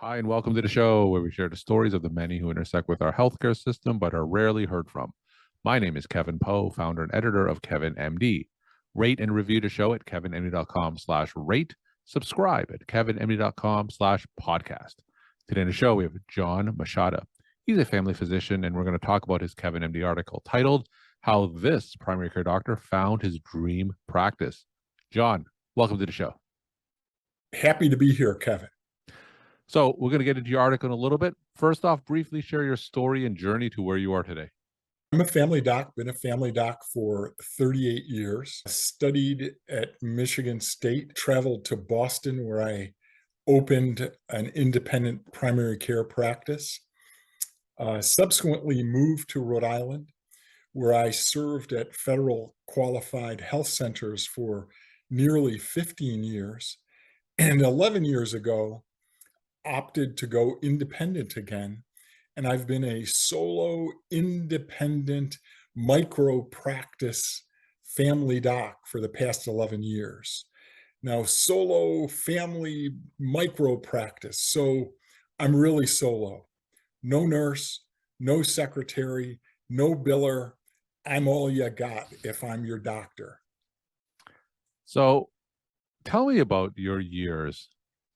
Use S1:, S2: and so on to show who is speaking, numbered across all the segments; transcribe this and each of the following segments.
S1: Hi, and welcome to the show where we share the stories of the many who intersect with our healthcare system but are rarely heard from. My name is Kevin Poe, founder and editor of Kevin MD. Rate and review the show at kevinmd.com/rate. Subscribe at kevinmd.com/podcast. Today in the show, we have John Machata. He's a family physician, and we're going to talk about his Kevin MD article titled How This Primary Care Doctor Found His Dream Practice. John, welcome to the show.
S2: Happy to be here, Kevin.
S1: So we're going to get into your article in a little bit. First off, briefly share your story and journey to where you are today.
S2: I'm a family doc, been a family doc for 38 years, studied at Michigan State, traveled to Boston where I opened an independent primary care practice, subsequently moved to Rhode Island where I served at federal qualified health centers for nearly 15 years, and 11 years ago opted to go independent again. And I've been a solo, independent, micro practice family doc for the past 11 years. Now, solo, family, micro practice. So I'm really solo. No nurse, no secretary, no biller. I'm all you got if I'm your doctor.
S1: So tell me about your years.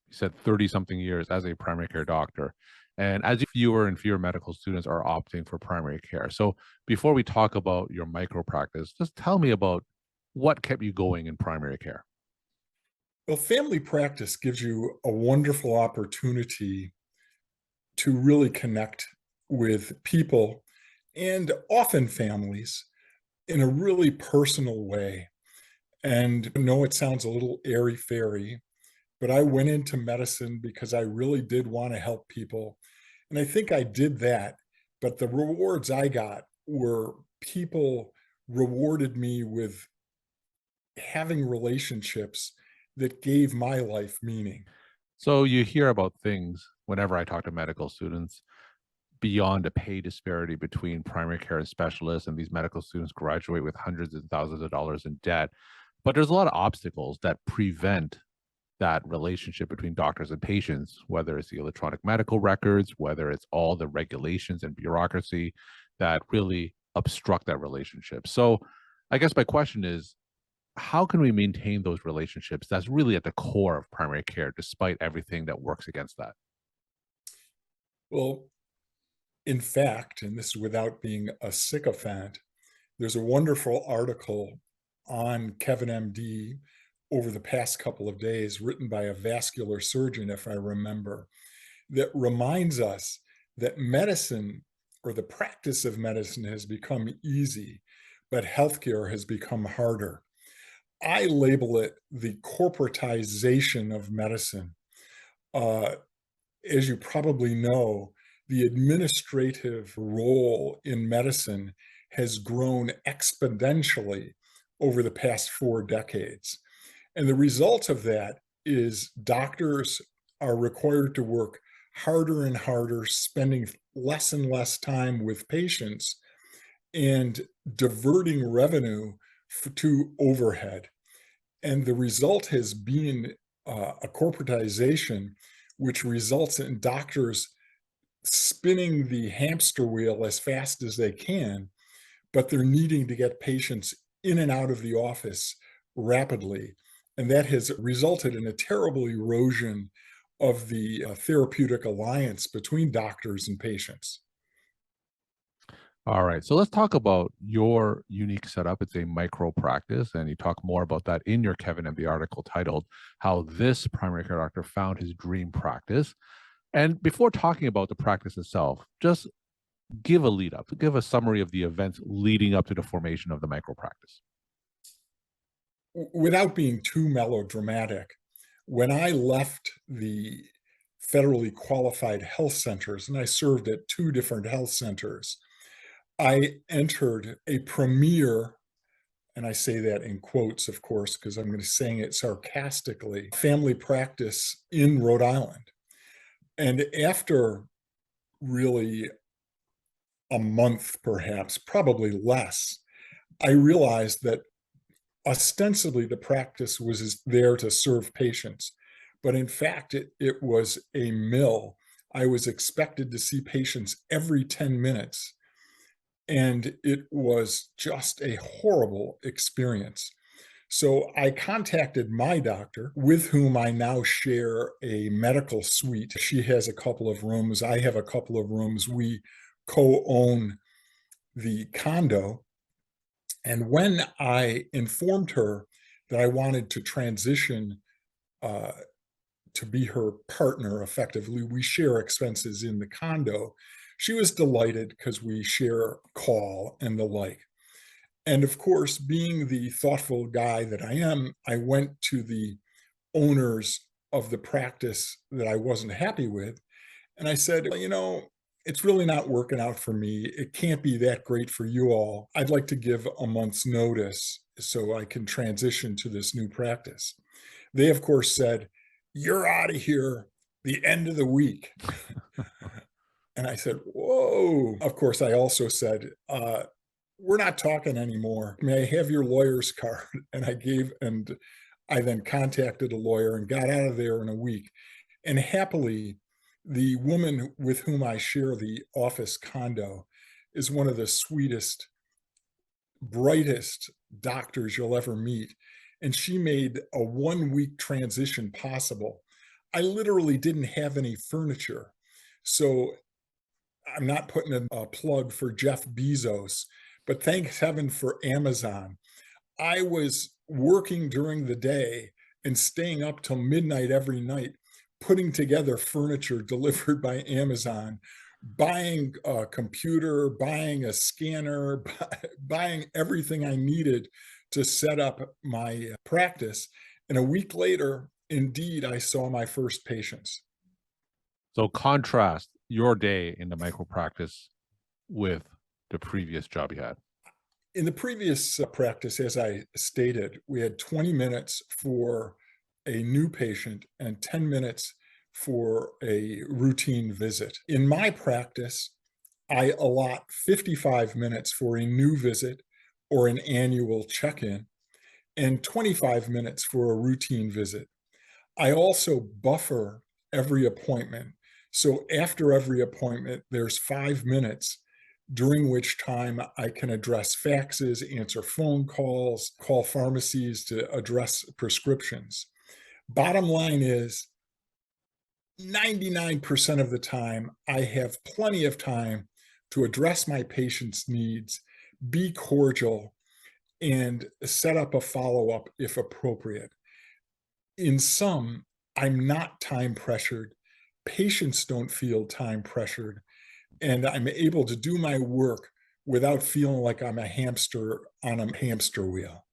S1: You said 30 something years as a primary care doctor. And as fewer and fewer medical students are opting for primary care. So before we talk about your micro practice, just tell me about what kept you going in primary care.
S2: Well, family practice gives you a wonderful opportunity to really connect with people and often families in a really personal way. And I know it sounds a little airy-fairy, but I went into medicine because I really did want to help people. And I think I did that. But the rewards I got were people rewarded me with having relationships that gave my life meaning.
S1: So you hear about things whenever I talk to medical students beyond a pay disparity between primary care and specialists, and these medical students graduate with hundreds and thousands of dollars in debt. But there's a lot of obstacles that prevent that relationship between doctors and patients, whether it's the electronic medical records, whether it's all the regulations and bureaucracy that really obstruct that relationship. So I guess my question is, how can we maintain those relationships that's really at the core of primary care, despite everything that works against that?
S2: Well, in fact, and this is without being a sycophant, there's a wonderful article on Kevin MD over the past couple of days written by a vascular surgeon, if I remember, that reminds us that medicine or the practice of medicine has become easy, but healthcare has become harder. I label it the corporatization of medicine. Uh, as you probably know, the administrative role in medicine has grown exponentially over the past 4 decades. And the result of that is doctors are required to work harder and harder, spending less and less time with patients and diverting revenue to overhead. And the result has been a corporatization, which results in doctors spinning the hamster wheel as fast as they can, but they're needing to get patients in and out of the office rapidly. And that has resulted in a terrible erosion of the therapeutic alliance between doctors and patients.
S1: All right. So let's talk about your unique setup. It's a micro practice, and you talk more about that in your Kevin MD article titled How This Primary Care Doctor Found His Dream Practice. And before talking about the practice itself, just give a lead up, give a summary of the events leading up to the formation of the micro practice.
S2: Without being too melodramatic, when I left the federally qualified health centers, and I served at 2 different health centers, I entered a premier, and I say that in quotes, of course, because I'm going to saying it sarcastically, family practice in Rhode Island. And after really a month, perhaps, probably less, I realized that ostensibly the practice was there to serve patients, but in fact, it was a mill. I was expected to see patients every 10 minutes, and it was just a horrible experience. So I contacted my doctor, with whom I now share a medical suite. She has a couple of rooms, I have a couple of rooms. We co-own the condo. And when I informed her that I wanted to transition uh, to be her partner effectively, we share expenses in the condo. She was delighted because we share call and the like. And of course, being the thoughtful guy that I am, I went to the owners of the practice that I wasn't happy with. And I said, "Well, it's really not working out for me. It can't be that great for you all. I'd like to give a month's notice so I can transition to this new practice." They, of course, said, "You're out of here the end of the week." And I said, "Whoa." Of course, I also said, "We're not talking anymore. May I have your lawyer's card?" And I then contacted a lawyer and got out of there in a week. And happily, the woman with whom I share the office condo is one of the sweetest, brightest doctors you'll ever meet. And she made a 1 week transition possible. I literally didn't have any furniture. So I'm not putting in a plug for Jeff Bezos, but thanks heaven for Amazon. I was working during the day and staying up till midnight every night, putting together furniture delivered by Amazon, buying a computer, buying a scanner, buying everything I needed to set up my practice. And a week later, indeed, I saw my first patients.
S1: So contrast your day in the micro practice with the previous job you had.
S2: In the previous practice, as I stated, we had 20 minutes for a new patient and 10 minutes for a routine visit. In my practice, I allot 55 minutes for a new visit or an annual check in and 25 minutes for a routine visit. I also buffer every appointment. So after every appointment, there's 5 minutes during which time I can address faxes, answer phone calls, call pharmacies to address prescriptions. Bottom line is 99% of the time, I have plenty of time to address my patient's needs, be cordial, and set up a follow up if appropriate. In sum, I'm not time pressured. Patients don't feel time pressured, and I'm able to do my work without feeling like I'm a hamster on a hamster wheel.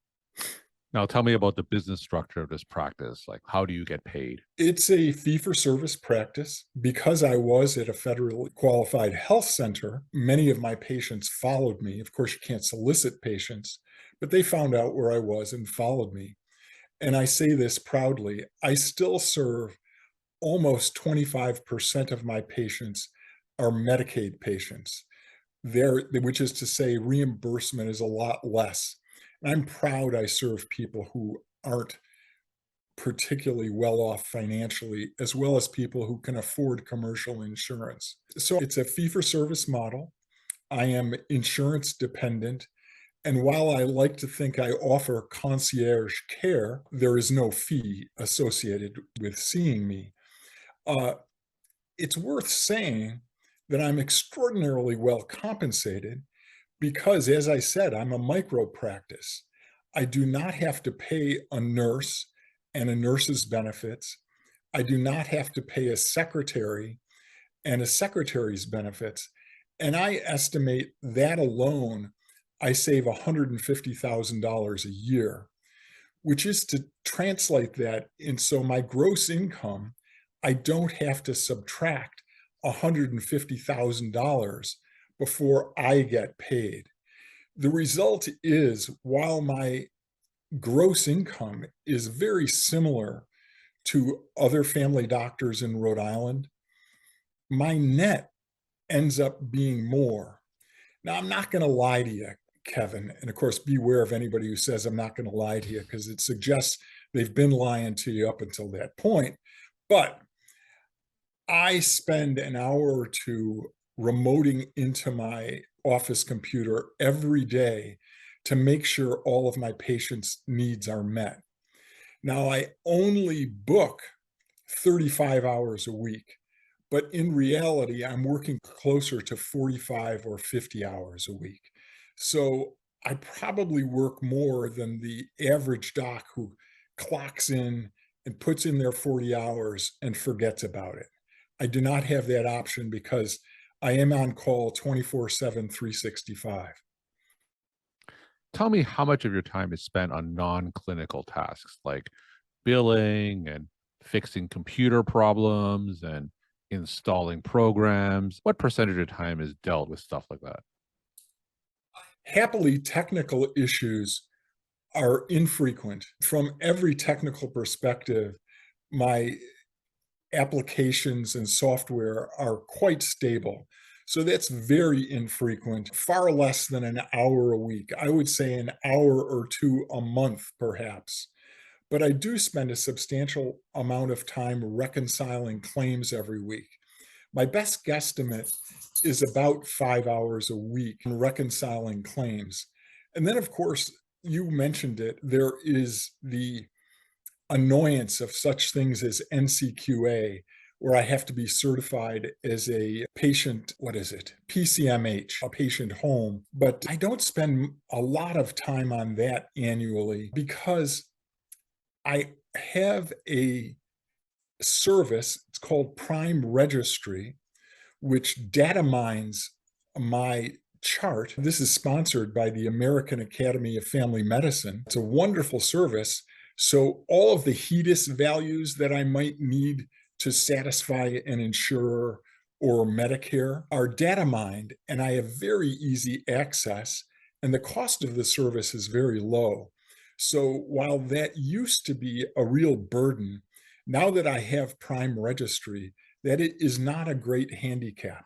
S1: Now tell me about the business structure of this practice. Like, how do you get paid?
S2: It's a fee for service practice. Because I was at a federally qualified health center, many of my patients followed me. Of course, you can't solicit patients, but they found out where I was and followed me. And I say this proudly, I still serve almost 25% of my patients are Medicaid patients. Which is to say, reimbursement is a lot less. And I'm proud I serve people who aren't particularly well off financially, as well as people who can afford commercial insurance. So it's a fee for service model. I am insurance dependent. And while I like to think I offer concierge care, there is no fee associated with seeing me. Uh, it's worth saying that I'm extraordinarily well compensated because, as I said, I'm a micro practice. I do not have to pay a nurse and a nurse's benefits. I do not have to pay a secretary and a secretary's benefits. And I estimate that alone, I save $150,000 a year, which is to translate that. And so my gross income, I don't have to subtract $150,000 before I get paid. The result is, while my gross income is very similar to other family doctors in Rhode Island, my net ends up being more. Now, I'm not going to lie to you, Kevin. And of course, beware of anybody who says I'm not going to lie to you, because it suggests they've been lying to you up until that point. But I spend an hour or two remoting into my office computer every day to make sure all of my patients' needs are met. Now, I only book 35 hours a week, but in reality, I'm working closer to 45 or 50 hours a week. So I probably work more than the average doc who clocks in and puts in their 40 hours and forgets about it. I do not have that option because I am on call 24/7, 365.
S1: Tell me how much of your time is spent on non-clinical tasks like billing and fixing computer problems and installing programs. What percentage of time is dealt with stuff like that?
S2: Happily, technical issues are infrequent. From every technical perspective, my applications and software are quite stable. So that's very infrequent, far less than an hour a week. I would say an hour or two a month, perhaps. But I do spend a substantial amount of time reconciling claims every week. My best guesstimate is about 5 hours a week in reconciling claims. And then, of course, you mentioned it, there is the annoyance of such things as NCQA, where I have to be certified as a patient, what is it? PCMH, a patient home. But I don't spend a lot of time on that annually because I have a service, it's called Prime Registry, which data mines my chart. This is sponsored by the American Academy of Family Medicine. It's a wonderful service. So, all of the HEDIS values that I might need to satisfy an insurer or Medicare are data mined, and I have very easy access, and the cost of the service is very low. So, while that used to be a real burden, now that I have Prime Registry, that it is not a great handicap.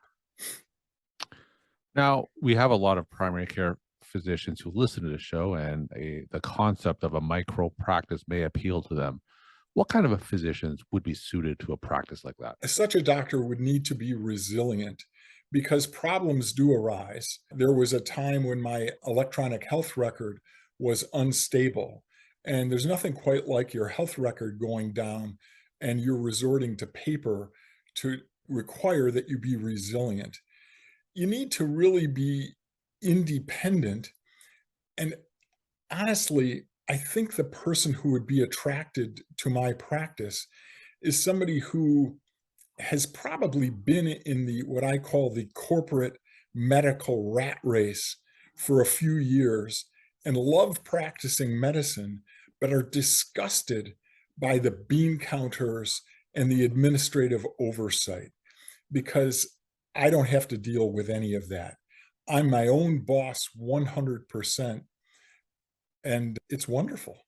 S1: Now, we have a lot of primary care physicians who listen to the show, and the concept of a micro practice may appeal to them. What kind of a physicians would be suited to a practice like that?
S2: Such a doctor would need to be resilient because problems do arise. There was a time when my electronic health record was unstable, and there's nothing quite like your health record going down and you're resorting to paper to require that you be resilient. You need to really be independent. And honestly, I think the person who would be attracted to my practice is somebody who has probably been in the what I call the corporate medical rat race for a few years and love practicing medicine, but are disgusted by the bean counters and the administrative oversight because I don't have to deal with any of that. I'm my own boss 100%, and it's wonderful.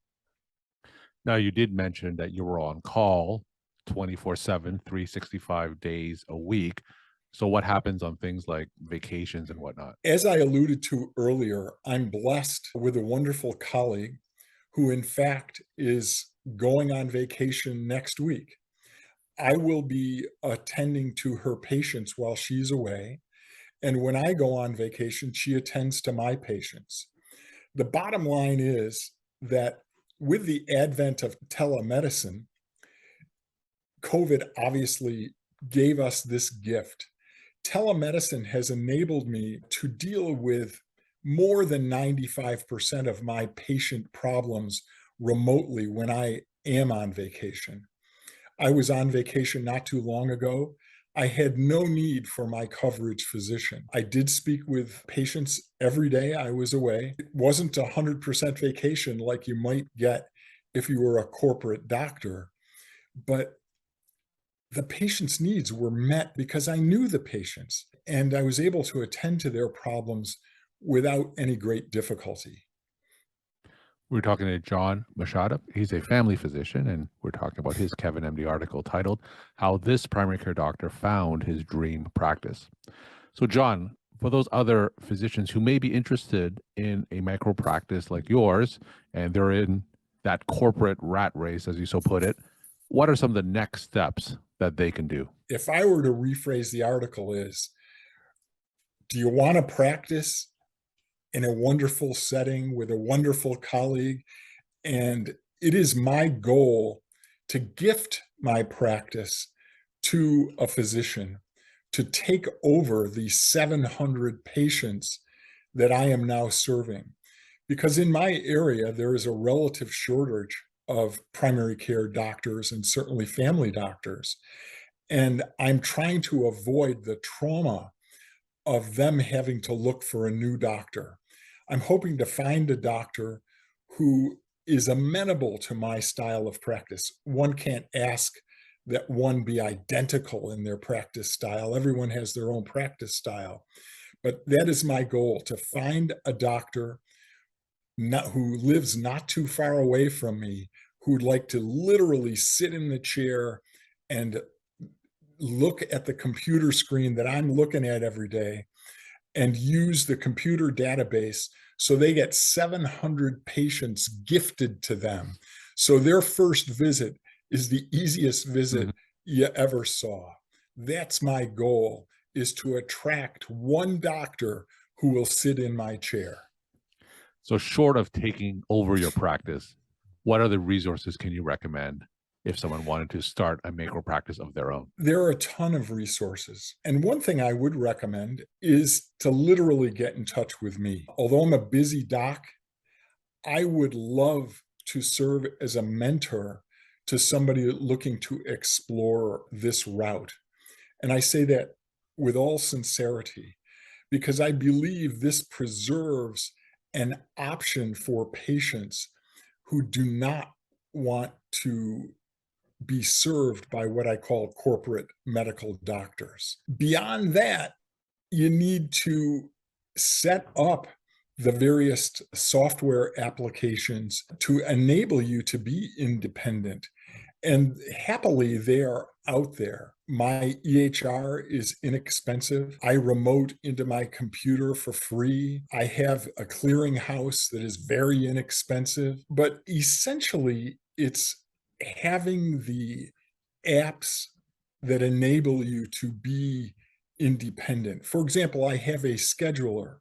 S1: Now, you did mention that you were on call 24/7, 365 days a week. So, what happens on things like vacations and whatnot?
S2: As I alluded to earlier, I'm blessed with a wonderful colleague who, in fact, is going on vacation next week. I will be attending to her patients while she's away. And when I go on vacation, she attends to my patients. The bottom line is that with the advent of telemedicine, COVID obviously gave us this gift. Telemedicine has enabled me to deal with more than 95% of my patient problems remotely when I am on vacation. I was on vacation not too long ago. I had no need for my coverage physician. I did speak with patients every day I was away. It wasn't 100% vacation like you might get if you were a corporate doctor, but the patient's needs were met because I knew the patients and I was able to attend to their problems without any great difficulty.
S1: We're talking to John Machata. He's a family physician, and we're talking about his Kevin MD article titled How This Primary Care Doctor Found His Dream Practice. So, John, for those other physicians who may be interested in a micro practice like yours, and they're in that corporate rat race, as you so put it, What are some of the next steps that they can do?
S2: If I were to rephrase the article is, do you want to practice in a wonderful setting with a wonderful colleague? And it is my goal to gift my practice to a physician to take over the 700 patients that I am now serving. Because in my area, there is a relative shortage of primary care doctors and certainly family doctors. And I'm trying to avoid the trauma of them having to look for a new doctor. I'm hoping to find a doctor who is amenable to my style of practice. One can't ask that one be identical in their practice style. Everyone has their own practice style. But that is my goal, to find a doctor who lives not too far away from me, who'd like to literally sit in the chair and look at the computer screen that I'm looking at every day and use the computer database so they get 700 patients gifted to them. So their first visit is the easiest visit
S1: Mhm.
S2: you ever saw. That's my goal, is to attract one doctor who will sit in my chair.
S1: So, short of taking over your practice, what other resources can you recommend if someone wanted to start a macro practice of their own?
S2: There are a ton of resources. And one thing I would recommend is to literally get in touch with me. Although I'm a busy doc, I would love to serve as a mentor to somebody looking to explore this route. And I say that with all sincerity because I believe this preserves an option for patients who do not want to be served by what I call corporate medical doctors. Beyond that, you need to set up the various software applications to enable you to be independent. And happily, they are out there. My EHR is inexpensive. I remote into my computer for free. I have a clearinghouse that is very inexpensive. But essentially, it's having the apps that enable you to be independent. For example, I have a scheduler.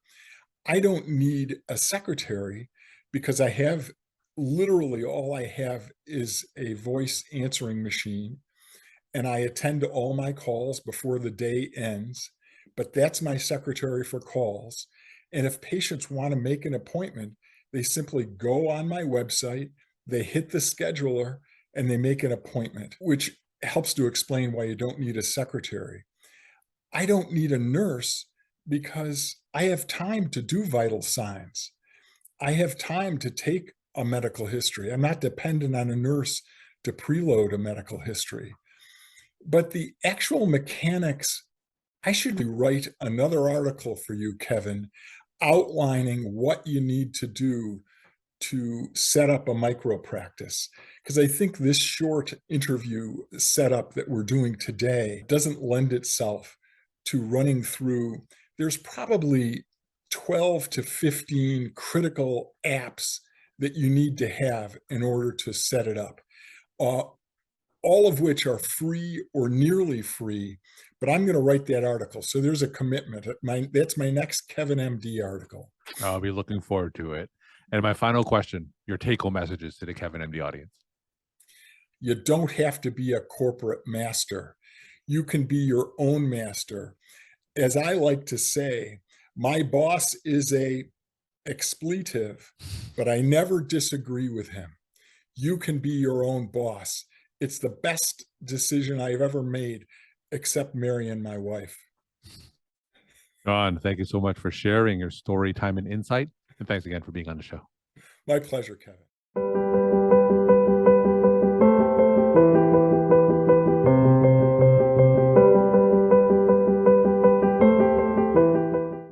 S2: I don't need a secretary because I have literally all I have is a voice answering machine and I attend to all my calls before the day ends. But that's my secretary for calls. And if patients want to make an appointment, they simply go on my website, they hit the scheduler, and they make an appointment, which helps to explain why you don't need a secretary. I don't need a nurse because I have time to do vital signs. I have time to take a medical history. I'm not dependent on a nurse to preload a medical history. But the actual mechanics, I should write another article for you, Kevin, outlining what you need to do to set up a micro practice. Because I think this short interview setup that we're doing today doesn't lend itself to running through. There's probably 12 to 15 critical apps that you need to have in order to set it up. Uh, all of which are free or nearly free, but I'm going to write that article. So there's a commitment. That's my next Kevin MD article.
S1: I'll be looking forward to it. And my final question, your take home messages to the Kevin MD audience.
S2: You don't have to be a corporate master. You can be your own master. As I like to say, my boss is a expletive, but I never disagree with him. You can be your own boss. It's the best decision I've ever made, except marrying my wife.
S1: John, thank you so much for sharing your story, time, and insight. And thanks again for being on the show.
S2: My pleasure, Kevin.